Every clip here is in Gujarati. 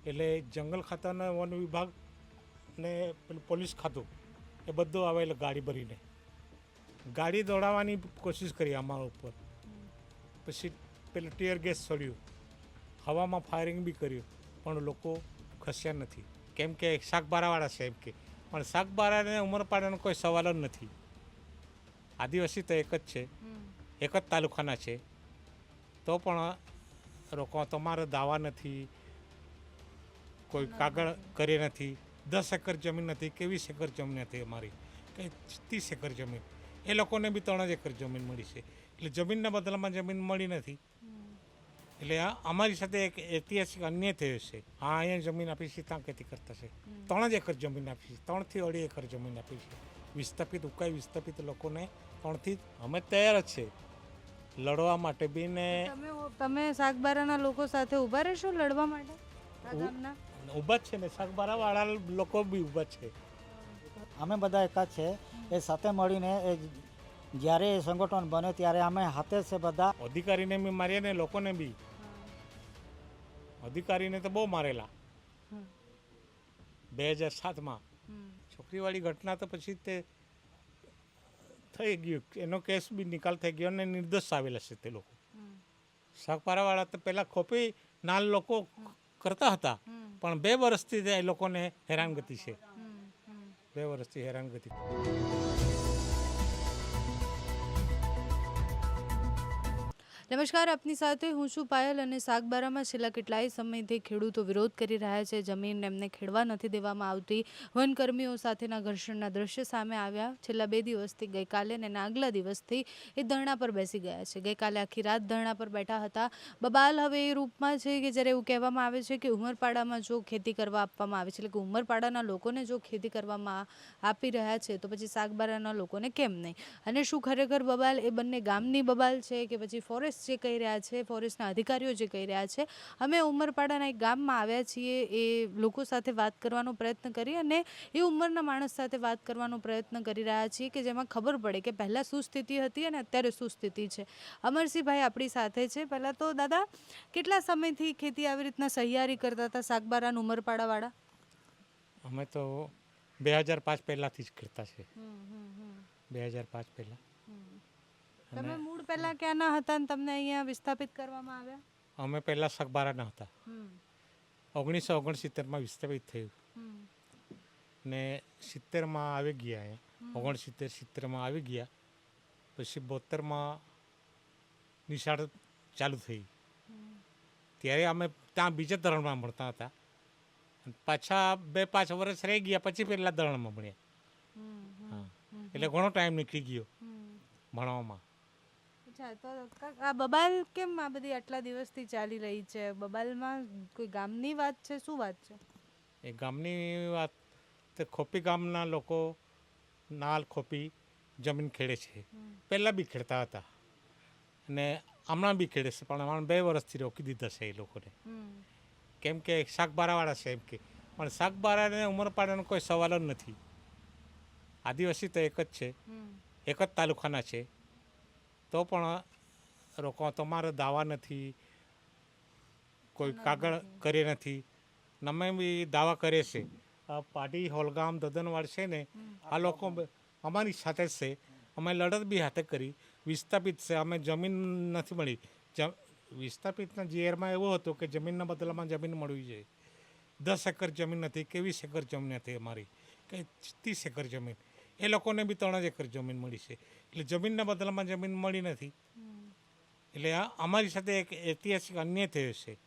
એટલે જંગલ ખાતાના વન વિભાગ ને પેલું પોલીસ ખાતું એ બધું આવેલું ગાડી ભરીને ગાડી દોડાવવાની કોશિશ કરી અમારા ઉપર. પછી પેલું ટીયર ગેસ છોડ્યું, હવામાં ફાયરિંગ બી કર્યું, પણ લોકો ખસ્યા નથી. કેમ કે શાકબારાવાળા છે એમ કે, પણ શાકબારાને ઉમરપાડાનો કોઈ સવાલ જ નથી. આદિવાસી તો એક જ છે, એક જ તાલુકાના છે, તો પણ લોકો તમારે દાવા નથી, કોઈ કાગળ કરે નથી. 10 એકર જમીન નથી કે 20 એકર જમીન નથી અમારી, કે 30 એકર જમીન. એ લોકોને બી 3 જ એકર જમીન મળી છે. એટલે જમીનના બદલામાં જમીન મળી નથી. એટલે આ અમારી સાથે એક ઐતિહાસિક અન્યાય થયો છે. હા, અહીંયા જમીન આપી છે, ત્યાં ખેતી કરતા છે. 3 જ એકર જમીન આપી છે, 3 થી 2.5 એકર જમીન આપી છે. વિસ્થાપિત ઉકાઈ વિસ્થાપિત લોકોને 3 થી અમે તૈયાર જ છે લડવા માટે બી. ને તમે શાકબારાના લોકો સાથે ઊભા રહેશો લડવા માટે આ ગામના? ઊભા જ છે ને, શાકબારાવાળા લોકો બી ઊભા છે. અમે બધા એક જ છે. એ સાથે મળીને એ જ્યારે એ સંગઠન બને ત્યારે અમે હાથે છે બધા. અધિકારીને બી માર્યા ને લોકોને બી. અધિકારીને તો બહુ મારેલા 2007માં. છોકરીવાળી ઘટના તો પછી તે થઈ ગયું, એનો કેસ બી નિકાલ થઈ ગયો અને નિર્દોષ આવેલા છે તે લોકો. શાકબારાવાળા તો પહેલાં ખોપી નાલ લોકો કરતા હતા, પણ 2 વર્ષથી એ લોકોને હેરાનગતિ છે. 2 વર્ષથી હેરાનગતિ. નમસ્કાર, આપની સાથે હું છું પાયલ. અને શાકબારામાં છેલ્લા કેટલાય સમયથી ખેડૂતો વિરોધ કરી રહ્યા છે. જમીન એમને ખેડવા નથી દેવામાં આવતી. વનકર્મીઓ સાથેના ઘર્ષણના દ્રશ્ય સામે આવ્યા. છેલ્લા 2 દિવસથી, ગઈકાલે અને આગલા દિવસથી એ ધરણા પર બેસી ગયા છે. ગઈકાલે આખી રાત ધરણા પર બેઠા હતા. બબાલ હવે એ રૂપમાં છે કે જ્યારે એવું કહેવામાં આવે છે કે ઉમરપાડામાં જો ખેતી કરવા આપવામાં આવે છે, એટલે કે ઉમરપાડાના લોકોને જો ખેતી કરવામાં આપી રહ્યા છે, તો પછી શાકબારાના લોકોને કેમ નહીં? અને શું ખરેખર બબાલ એ બંને ગામની બબાલ છે કે પછી ફોરેસ્ટ જે કહી રહ્યા છે, ફોરેસ્ટના અધિકારીઓ જે કહી રહ્યા છે? અમે ઉમરપાડાના એક ગામમાં આવ્યા છીએ, એ લોકો સાથે વાત કરવાનો પ્રયત્ન કરી અને એ ઉંમરના માણસ સાથે વાત કરવાનો પ્રયત્ન કરી રહ્યા છીએ કે જેમાં ખબર પડે કે પહેલાં શું સ્થિતિ હતી અને અત્યારે શું સ્થિતિ છે. અમરસિંહભાઈ આપણી સાથે છે. પહેલાં તો દાદા, કેટલા સમયથી ખેતી આવી રીતના સહિયારી કરતા હતા શાકબારા ઉમરપાડાવાળા? અમે તો 2005 પહેલાંથી જ કરતા છે. 2005 પહેલાં. તમે મૂળ પહેલા ક્યાંના હતા અને તમને અહીંયા વિસ્થાપિત કરવામાં આવ્યા? અમે પહેલાં શાકબારાના હતા. 1969માં વિસ્થાપિત થયું ને 70માં આવી ગયા. અહીંયા 69-70માં આવી ગયા. પછી 72માં નિશાળ ચાલુ થઈ. ત્યારે અમે ત્યાં બીજા ધોરણમાં ભણતા હતા. પાછા 2-5 વર્ષ રહી ગયા પછી પહેલાં ધોરણમાં ભણ્યા. હા, એટલે ઘણો ટાઈમ નીકળી ગયો ભણવામાં. અચ્છા, તો આ બબાલ કેમ આ બધી આટલા દિવસથી ચાલી રહી છે? બબાલમાં કોઈ ગામની વાત છે? શું વાત છે? એ ગામની વાત તે ખોપી ગામના લોકો નાલ ખોપી જમીન ખેડે છે. પહેલાં બી ખેડતા હતા અને હમણાં બી ખેડે છે, પણ હમણાં 2 વર્ષથી રોકી દીધા છે એ લોકોને. કેમ કે શાકબારાવાળા છે એમ કે, પણ શાકબારાને ઉમરપાડાનો કોઈ સવાલ જ નથી. આદિવાસી તો એક જ છે, એક જ તાલુકાના છે, તો પણ લોકો તમારે દાવા નથી, કોઈ કાગળ કરે નથી. અમે બી દાવા કરે છે. આ પાટી હોલગામ દદનવાડ છે ને, આ લોકો અમારી સાથે જ છે. અમે લડત બી હાથે કરી. વિસ્થાપિત છે, અમે જમીન નથી મળી. વિસ્થાપિતના જીઆરમાં એવું હતું કે જમીનના બદલામાં જમીન મળવી જોઈએ. 10 એકર જમીન નથી કે 20 એકર જમીન હતી અમારી, કે 30 એકર જમીન. એ લોકોને બી 3 જ એકર જમીન મળી છે. એટલે જમીનના બદલામાં જમીન મળી નથી. એટલે આ અમારી સાથે એક ઐતિહાસિક અન્યાય થયો છે.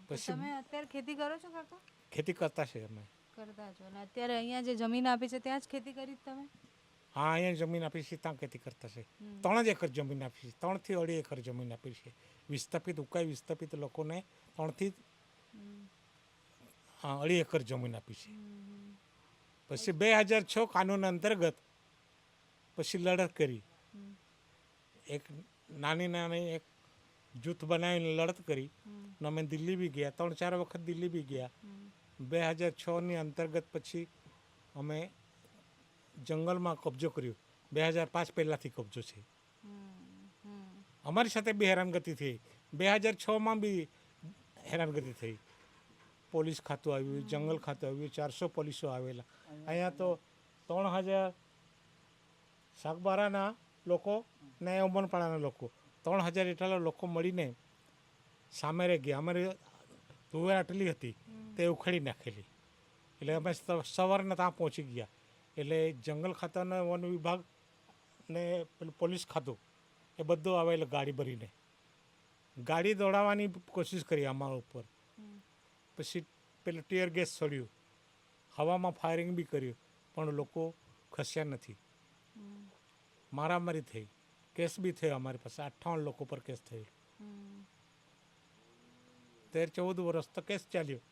પછી તમે અત્યારે ખેતી કરો છો કાકા? ખેતી કરતા છે અમે. કરતા છો. અને અત્યારે અહીંયા જે જમીન આપી છે ત્યાં જ ખેતી કરી તમે? હા, અહીંયા જમીન આપી છે, ત્યાં ખેતી કરતા છે. 3 જ એકર જમીન આપી છે, 3 થી 2.5 એકર જમીન આપી છે. વિસ્થાપિત ઉકાઈ વિસ્થાપિત લોકોને 3 થી 2.5 એકર જમીન આપી છે. પછી 2006 કાનૂન અંતર્ગત પછી લડત કરી. એક નાની એક જૂથ બનાવીને લડત કરી. અને અમે દિલ્હી બી ગયા, 3-4 વખત દિલ્હી બી ગયા. 2006ની અંતર્ગત પછી અમે જંગલમાં કબજો કર્યો. 2005 પહેલાંથી કબજો છે. અમારી સાથે બી હેરાનગતિ થઈ. 2006માં બી હેરાનગતિ થઈ. પોલીસ ખાતું આવ્યું, જંગલ ખાતું આવ્યું, 400 પોલીસો આવેલા. અહીંયા તો 3000 સાગબારાના લોકો ને ઉમરપાડાના લોકો 3000 એટલા લોકો મળીને સામે રહી ગયા. અમારે તુવેર આટલી હતી તે ઉખેડી નાખેલી. એટલે અમે સવારના ત્યાં પહોંચી ગયા. એટલે જંગલ ખાતાના વન વિભાગ ને પેલું પોલીસ ખાતું એ બધું આવેલું ગાડી ભરીને. ગાડી દોડાવવાની કોશિશ કરી અમારા ઉપર. પછી પેલું ટીયર ગેસ છોડ્યું, હવામાં ફાયરિંગ બી કર્યું, પણ લોકો ખસ્યા નથી. મારામારી થઈ, કેસ બી થયો અમારી પાસે. 58 લોકો પર કેસ થયો. 13-14 વર્ષ તો કેસ ચાલ્યો.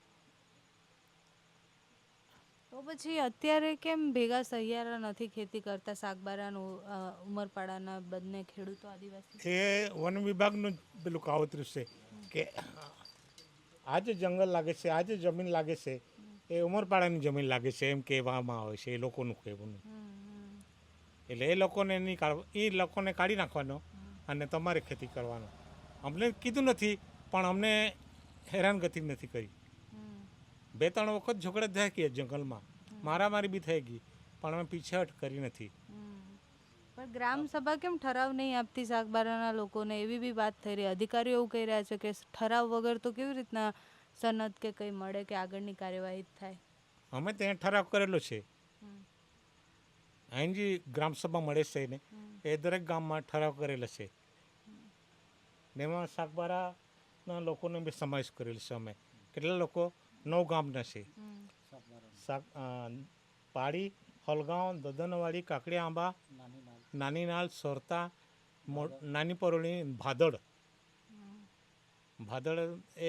તો પછી અત્યારે કેમ ભેગા સહિયારા નથી ખેતી કરતા સાગબારાનું ઉમરપાડાના બંને ખેડૂતો આદિવાસી? એ વન વિભાગનું પેલું કાવતરું છે કે આ જે જંગલ લાગે છે, આ જે જમીન લાગે છે એ ઉમરપાડાની જમીન લાગે છે એમ કહેવામાં આવે છે. એ લોકોનું કહેવાનું. એટલે એ લોકોને નહીં કાઢવા, એ લોકોને કાઢી નાખવાનો અને તમારે ખેતી કરવાનો. અમને કીધું નથી, પણ અમને હેરાનગતિ નથી કરી. 2-3 વખત ઝઘડા થઈ ગયા જંગલમાં, મારામારી બી થઈ ગઈ, પણ અમે પીછેહટ કરી નથી. પણ ગ્રામ સભા કેમ ઠરાવ નહીં આપતી સાગબારાના લોકોને? એવી બી વાત થઈ રહી. અધિકારીઓ એવું કહી રહ્યા છે કે ઠરાવ વગર તો કેવી રીતના સનદ કે કંઈ મળે કે આગળની કાર્યવાહી થાય? અમે ત્યાં ઠરાવ કરેલો છે. અહીં જે ગ્રામસભા મળે છે ને એ દરેક ગામમાં ઠરાવ કરેલો છે. ને એમાં સાગબારાના લોકોને બી સમાવેશ કરેલો છે. અમે કેટલા લોકો 9 ગામના છે. પાડી, હલગાંવ, દદનવાડી, કાકડી આંબા, નાની નાળ, સોરતા, નાની પરોળી, ભાદળ. એ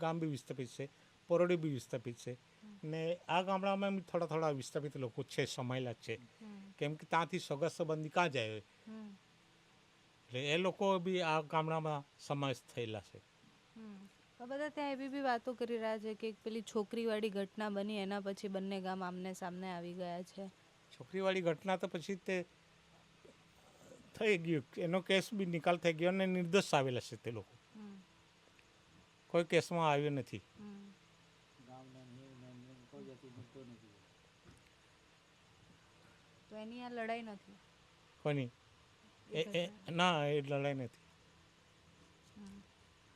ગામ બી વિસ્થાપિત છે. પરોળી બી વિસ્થાપિત છે. ને આ ગામડામાં થોડા થોડા વિસ્થાપિત લોકો છે, સમાયેલા છે. કેમ કે ત્યાંથી સગા સંબંધી કાં જાય, એટલે એ લોકો બી આ ગામડામાં સમાવેશ થયેલા છે. બધા ત્યાં એવી બી વાતો કરી રહ્યા છે કે પેલી છોકરીવાળી ઘટના બની એના પછી બંને ગામ આમને સામને આવી ગયા છે. છોકરીવાળી ઘટના તો પછી તે થઈ ગયું, એનો કેસ બી નિકાલ થઈ ગયો અને નિર્દોષ આવેલા છે તે લોકો. કોઈ કેસમાં આવ્યો નથી. તો એની આ લડાઈ નથી કોની? ના, એ લડાઈ નથી.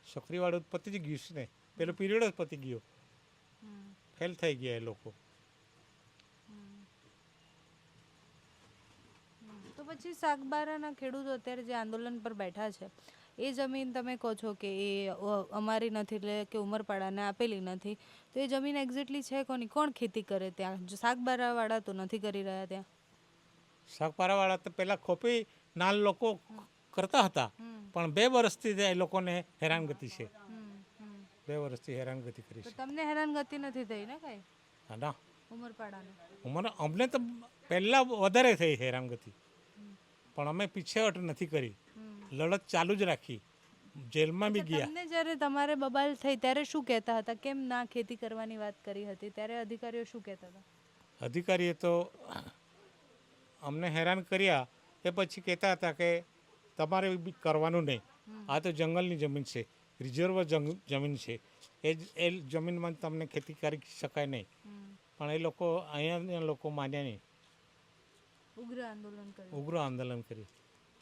છોકરીવાળું પતી જ ગયું છે ને, પેલો પીરિયડ જ પતી ગયો. ફેલ થઈ ગયા એ લોકો. તો પછી સાગબારાના ખેડૂતો અત્યારે જે આંદોલન પર બેઠા છે, એ જમીન તમે કહો છો કે એ અમારી નથી, એટલે કે ઉમરપાડાને આપેલી નથી, તો એ જમીન એક્ઝેક્ટલી છે કોની? કોણ ખેતી કરે ત્યાં? સાગબારાવાળા તો નથી કરી રહ્યા ત્યાં. સાગબારાવાળા તો પેલા ખોપી નાલ લોકો કરતા હતા, પણ 2 વર્ષથી એ લોકોને હેરાનગતિ છે. 2 વર્ષથી હેરાનગતિ કરી તો છે. તમને હેરાનગતિ નથી થઈ ને કઈ ના, ઉમરપાડાને? અમને તો પહેલાં વધારે થઈ હેરાનગતિ, પણ અમે પીછેહટ નથી કરી. લડત ચાલુ જ રાખી. જેલમાં બી ગયા. તમને જ્યારે તમારે બબાલ થઈ ત્યારે શું કહેતા હતા? કેમ ના ખેતી કરવાની વાત કરી હતી ત્યારે અધિકારીઓ શું કહેતા હતા? અધિકારીએ તો અમને હેરાન કર્યા. એ પછી કહેતા હતા કે તમારે બી કરવાનું નહીં, આ તો જંગલની જમીન છે, રિઝર્વ જમીન છે, એ જમીનમાં તમને ખેતી કરી શકાય નહીં. પણ એ લોકો અહીંયા લોકો માન્યા નહીં. ઉગ્ર આંદોલન કર્યું.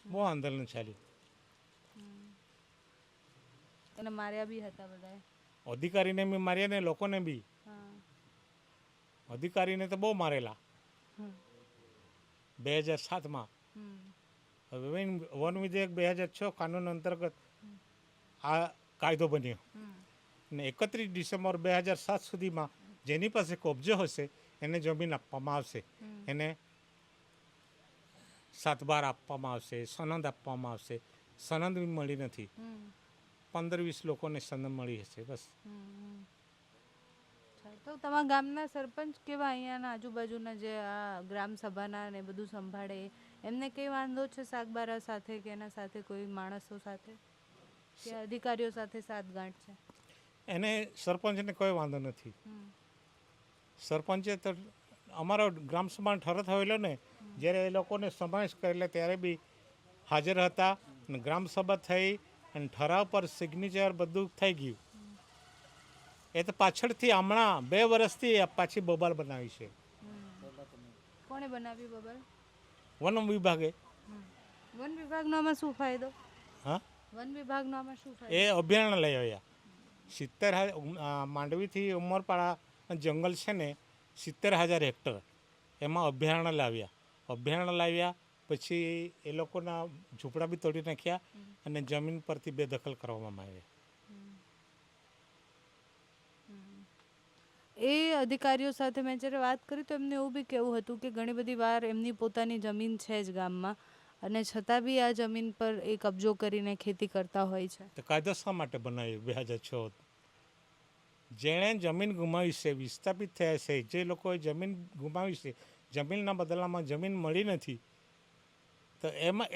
બહુ આંદોલન ચાલ્યું. એને માર્યા બી હતા બધાએ. અધિકારીને બી માર્યા ને લોકોને બી. અધિકારીને તો બહુ મારેલા 2007માં. હવે વન વિધેયક 2006 કાનૂન અંતર્ગત આ કાયદો બન્યો. ને 31 ડિસેમ્બર 2007 સુધીમાં જેની પાસે કબજો હશે એને જમીન આપવામાં આવશે, એને 7/12 આપવામાં આવશે, સનદ આપવામાં આવશે. સનદ બી મળી નથી. 15-20 લોકોને સનદ મળી હશે બસ. તો તમારા ગામના સરપંચ કેવા, અહીંયાના આજુબાજુના જે આ ગ્રામ સભાના ને બધું સંભાળે, એમને કઈ વાંધો છે સાગબારા સાથે કે એના સાથે કોઈ માણસો સાથે કે અધિકારીઓ સાથે સાતગાંઠ છે? એને સરપંચને કોઈ વાંધો નથી. સરપંચે તો અમારો ગ્રામસભાનો ઠરાવ થયેલો ને, જ્યારે એ લોકોને સમાવેશ કરેલા ત્યારે બી હાજર હતા. ગ્રામસભા થઈ અને ઠરાવ પર સિગ્નેચર બધું થઈ ગયું. એ તો પાછળથી હમણાં 2 વર્ષથી પાછી બબાલ બનાવી છે કોણે બનાવી બબલ? વન વિભાગે. વન વિભાગનો આમાં શું ફાયદો? હા, વન વિભાગનો આમાં શું ફાયદો? એ અભયારણ્ય લઈ આવ્યા 70,000 માંડવીથી ઉમરપાડા જંગલ છે ને 70,000 હેક્ટર એમાં અભયારણ્ય લાવ્યા પછી એ લોકોના ઝૂંપડા બી તોડી નાખ્યા અને જમીન પરથી બેદખલ કરવામાં આવ્યા. એ અધિકારીઓ સાથે મેં જ્યારે વાત કરી તો એમને એવું બી કહેવું હતું કે ઘણી બધી વાર એમની પોતાની જમીન છે જ ગામમાં અને છતાં બી આ જમીન પર એ કબજો કરીને ખેતી કરતા હોય છે. તો કાયદો શા માટે બનાવ્યો 2006? જેણે જમીન ગુમાવી છે, વિસ્થાપિત થયા છે, જે લોકોએ જમીન ગુમાવી છે, જમીનના બદલામાં જમીન મળી નથી, તો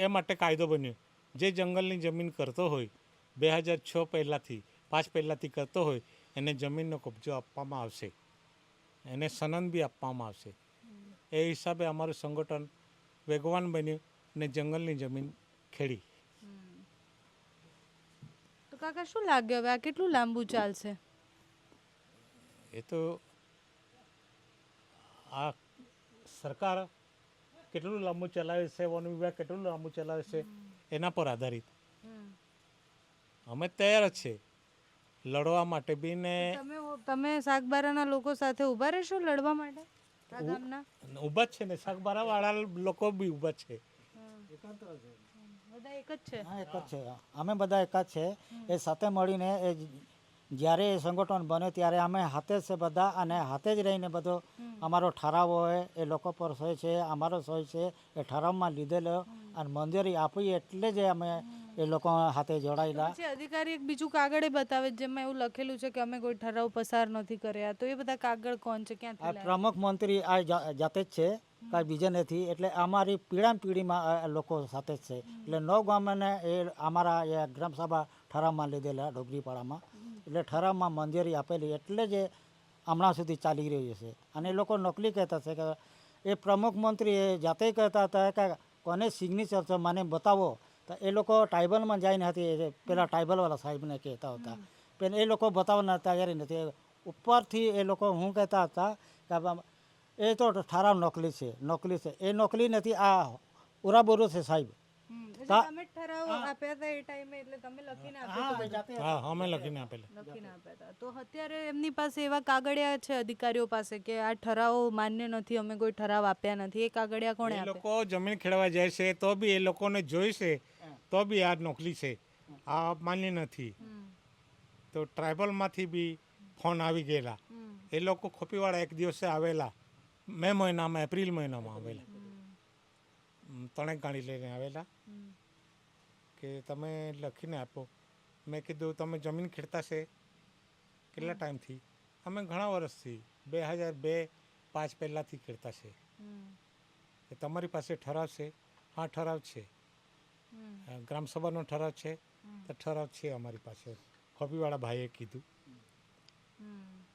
એ માટે કાયદો બન્યો. જે જંગલની જમીન કરતો હોય 2006 પહેલાંથી 5 પહેલાંથી કરતો હોય એને જમીનનો કબજો આપવામાં આવશે, એને સનદ બી આપવામાં આવશે. એ હિસાબે અમારું સંગઠન વેગવાન બન્યું અને જંગલની જમીન ખેડી. તો કાકા શું લાગે હવે આ કેટલું લાંબુ ચાલશે? એ તો આ સરકાર કેટલું લાંબુ ચલાવે છે, વન વિભાગ કેટલું લાંબુ ચલાવે છે એના પર આધારિત. અમે તૈયાર જ છે લડવા માટે બી ને. તમે સાગબારાના લોકો સાથે ઊભા રહેશો લડવા માટે? આ ગામના ઊભા જ છે ને, શાકબારા વાળા લોકો બી ઊભા છે. બધા એક જ છે? હા, એક જ છે. અમે બધા એક જ છે. એ સાથે મળીને જ્યારે એ સંગઠન બન્યો ત્યારે અમે હાથે જ છે બધા અને હાથે જ રહીને બધો અમારો ઠરાવ હોય એ લોકો પર સહી છે, અમારો સહી છે, એ ઠરાવમાં લીધેલો અને મંજૂરી આપી એટલે જ અમે એ લોકો હાથે જોડાયેલા. પછી અધિકારી એક બીજું કાગળે બતાવે જેમાં એવું લખેલું છે કે અમે કોઈ ઠરાવ પસાર નથી કર્યા, તો એ બધા કાગળ કોણ છે, ક્યાંથી આ લાવ્યા? પ્રમુખ મંત્રી આ જાતે જ છે, કાંઈ બીજે નથી. એટલે અમારી પીઢીમાં લોકો સાથે જ છે. એટલે 9 ગામને એ અમારા એ ગ્રામસભા ઠરાવમાં લીધેલા ડોગરીપાડામાં, એટલે ઠરાવમાં મંજૂરી આપેલી એટલે જ હમણાં સુધી ચાલી રહ્યું છે. અને એ લોકો નકલી કહેતા છે કે એ પ્રમુખ મંત્રી એ જાતે કહેતા હતા કે કોને સિગ્નેચર છે મને બતાવો, તો એ લોકો ટ્રાઇબલમાં જઈને હતી પેલા ટ્રાઇબલવાળા સાહેબને કહેતા હતા, પણ એ લોકો બતાવવાના તૈયારી નથી. ઉપરથી એ લોકો હું કહેતા હતા કે એ તો ઠરાવ નકલી છે. એ નકલી નથી, આ ઉરાબોરો છે સાહેબ. તમે ઠરાવ આપ્યા હતા એ ટાઈમે, એટલે તમે લખીને આપ્યા હતા? હા, અમે લખીને આપેલા. લખીને આપ્યા હતા. તો અત્યારે એમની પાસે એવા કાગળિયા છે અધિકારીઓ પાસે કે આ ઠરાવ માન્ય નથી, અમે કોઈ ઠરાવ આપ્યા નથી, એ કાગળિયા કોણે એ આપ્યા? લોકો જમીન ખેડવા જાય છે તો બી એ લોકોને જોઈશે તો બી આ નકલી છે, આ માન્ય નથી. તો ટ્રાઇબલમાંથી બી ફોન આવી ગયેલા. એ લોકો ખોપીવાળા એક દિવસે આવેલા, મે મહિનામાં, એપ્રિલ મહિનામાં આવેલા, 3 ગાડી લઈને આવેલા કે તમે લખીને આપો. મેં કીધું તમે જમીન ખેડતા છે કેટલા ટાઈમથી? અમે ઘણા વર્ષથી 2002-5 પહેલાંથી ખેડતા છે. કે તમારી પાસે ઠરાવ છે? હા, ઠરાવ છે. ગ્રામસભાનો ઠરાવ છે? તો ઠરાવ છે અમારી પાસે, ખોપીવાળા ભાઈએ કીધું.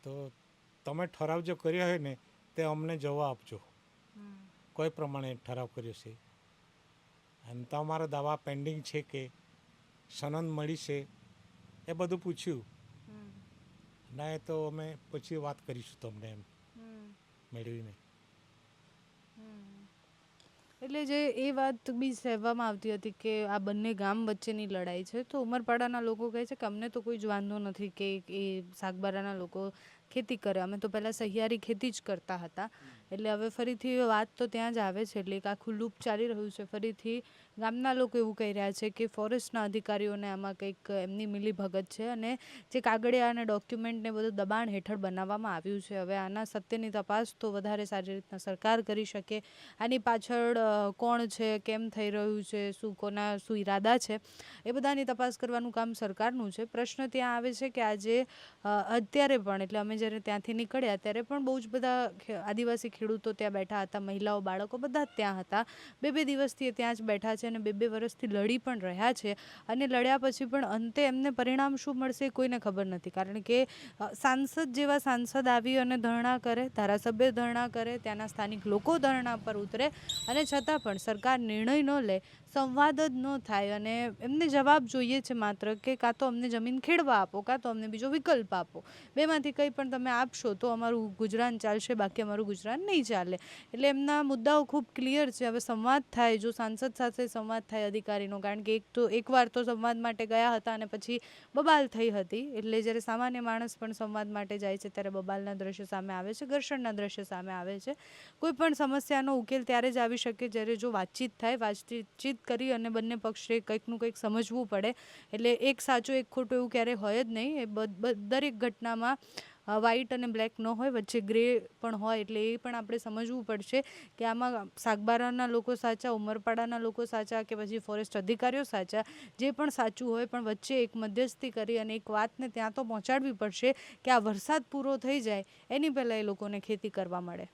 તો તમે ઠરાવ જો કર્યો હોય ને તે અમને જવાબ આપજો, કોઈ પ્રમાણે ઠરાવ કર્યો છે અને તમારો દાવા પેન્ડિંગ છે કે સનદ મળી છે, એ બધું પૂછ્યું. ના તો અમે પછી વાત કરીશું તમને એમ મેળવીને. એટલે જે એ વાત બી કહેવામાં આવતી હતી કે આ બંને ગામ વચ્ચેની લડાઈ છે, તો ઉમરપાડાના લોકો કહે છે કે અમને તો કોઈ જ વાંધો નથી કે એ સાગબારાના લોકો ખેતી કરે, અમે તો પહેલાં સહિયારી ખેતી જ કરતા હતા. એટલે હવે ફરીથી વાત તો ત્યાં જ આવે છે, એટલે એક આખું લૂપ ચાલી રહ્યું છે. ફરીથી ગામના લોકો એવું કહી રહ્યા છે કે ફોરેસ્ટના અધિકારીઓને આમાં કંઈક એમની મિલીભગત છે અને જે કાગળિયા અને ડોક્યુમેન્ટને બધું દબાણ હેઠળ બનાવવામાં આવ્યું છે. હવે આના સત્યની તપાસ તો વધારે સારી રીતના સરકાર કરી શકે. આની પાછળ કોણ છે, કેમ થઈ રહ્યું છે, શું ઈરાદા છે, એ બધાની તપાસ કરવાનું કામ સરકારનું છે. પ્રશ્ન ત્યાં આવે છે કે આજે અત્યારે પણ, એટલે અમે જ્યારે ત્યાંથી નીકળ્યા ત્યારે પણ બહુ જ બધા આદિવાસી ખેડૂતો ત્યાં બેઠા હતા, મહિલાઓ, બાળકો બધા જ ત્યાં હતા. 2 દિવસથી ત્યાં જ બેઠા છે અને 2 વર્ષથી લડી પણ રહ્યા છે. અને લડ્યા પછી પણ અંતે એમને પરિણામ શું મળશે કોઈને ખબર નથી, કારણ કે સાંસદ જેવા સાંસદ આવી અને ધરણા કરે, ધારાસભ્ય ધરણા કરે, ત્યાંના સ્થાનિક લોકો ધરણા પર ઉતરે અને છતાં પણ સરકાર નિર્ણય ન લે, સંવાદ જ ન થાય અને એમને જવાબ જોઈએ છે માત્ર કે કાં તો અમને જમીન ખેડવા આપો, કાં તો અમને બીજો વિકલ્પ આપો. બેમાંથી કંઈ પણ તમે આપશો તો અમારું ગુજરાન ચાલશે, બાકી અમારું ગુજરાન નહીં ચાલે. એટલે એમના મુદ્દાઓ ખૂબ ક્લિયર છે. હવે સંવાદ થાય, જો સાંસદ સાથે સંવાદ થાય અધિકારીનો, કારણ કે એકવાર તો સંવાદ માટે ગયા હતા અને પછી બબાલ થઈ હતી. એટલે જ્યારે સામાન્ય માણસ પણ સંવાદ માટે જાય છે ત્યારે બબાલના દ્રશ્ય સામે આવે છે, ઘર્ષણના દ્રશ્ય સામે આવે છે. કોઈ પણ સમસ્યાનો ઉકેલ ત્યારે જ આવી શકે જ્યારે જો વાતચીત થાય, વાતચીત કરી અને બંને પક્ષે કંઈકનું કંઈક સમજવું પડે. એટલે એક સાચું એક ખોટું એવું ક્યારેય હોય જ નહીં. એ દરેક ઘટનામાં વ્હાઇટ અને બ્લેક ન હોય, વચ્ચે ગ્રે પણ હોય. એટલે એ પણ આપણે સમજવું પડશે કે આમાં સાગબારાના લોકો સાચા, ઉમરપાડાના લોકો સાચા કે પછી ફોરેસ્ટ અધિકારીઓ સાચા. જે પણ સાચું હોય, પણ વચ્ચે એક મધ્યસ્થી કરી અને એક વાતને ત્યાં તો પહોંચાડવી પડશે કે આ વરસાદ પૂરો થઈ જાય એની પહેલાં એ લોકોને ખેતી કરવા મળે.